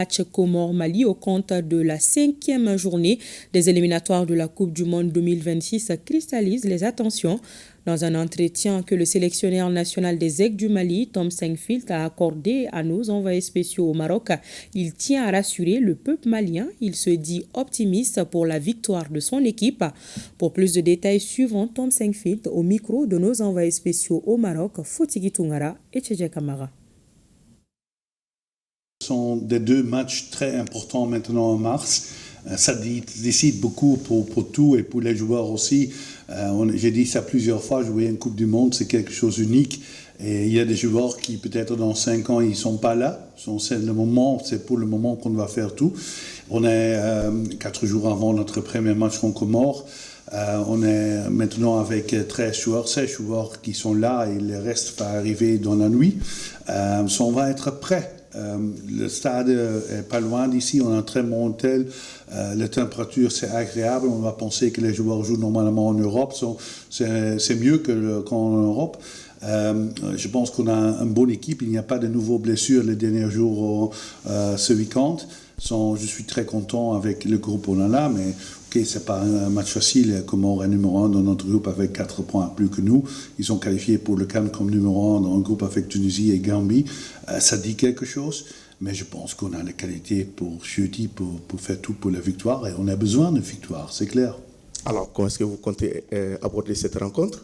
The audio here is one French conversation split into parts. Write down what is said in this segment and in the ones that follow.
Match Comores-Mali au compte de la 5e journée des éliminatoires de la Coupe du Monde 2026 cristallise les attentions. Dans un entretien que le sélectionneur national des Aigles du Mali, Tom Saintfield, a accordé à nos envoyés spéciaux au Maroc, il tient à rassurer le peuple malien. Il se dit optimiste pour la victoire de son équipe. Pour plus de détails, suivons Tom Saintfield au micro de nos envoyés spéciaux au Maroc, Fotigui Toungara et Tchédje Kamara. Ce sont des deux matchs très importants maintenant en mars. Ça décide beaucoup pour tout et pour les joueurs aussi. J'ai dit ça plusieurs fois, jouer une Coupe du Monde, c'est quelque chose d'unique. Et il y a des joueurs qui, peut-être dans 5 ans, ils ne sont pas là. C'est pour le moment qu'on va faire tout. On est 4 jours avant notre premier match contre Comores. On est maintenant avec 13 joueurs, 16 joueurs qui sont là et le reste va arriver dans la nuit. On va être prêts. Le stade est pas loin d'ici, on a un très bon hôtel, la température c'est agréable, on va penser que les joueurs jouent normalement en Europe, c'est mieux qu'en Europe. Je pense qu'on a une bonne équipe, il n'y a pas de nouvelles blessures les derniers jours ce week-end. Je suis très content avec le groupe qu'on a là, mais ok, c'est pas un match facile. Comores est numéro 1 dans notre groupe avec 4 points plus que nous. Ils sont qualifiés pour le CAN comme numéro 1 dans un groupe avec Tunisie et Gambie. Ça dit quelque chose, mais je pense qu'on a la qualité pour jeudi, pour faire tout pour la victoire, et on a besoin de victoire, c'est clair. Alors, comment est-ce que vous comptez aborder cette rencontre?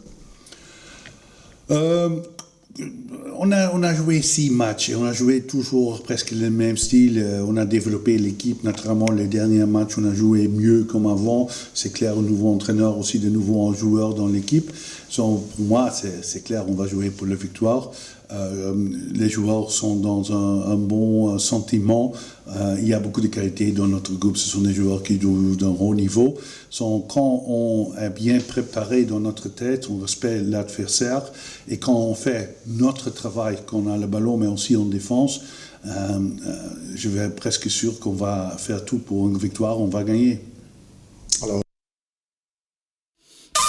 On a joué 6 matchs et on a joué toujours presque le même style. On a développé l'équipe, naturellement les derniers matchs on a joué mieux comme avant. C'est clair, un nouveau entraîneur aussi, de nouveaux joueurs dans l'équipe. Pour moi, c'est clair, on va jouer pour la victoire. Les joueurs sont dans un bon sentiment. Il y a beaucoup de qualités dans notre groupe. Ce sont des joueurs qui jouent d'un haut niveau. Quand on est bien préparé dans notre tête, on respecte l'adversaire. Et quand on fait notre travail, quand on a le ballon, mais aussi en défense, je vais presque sûr qu'on va faire tout pour une victoire, on va gagner.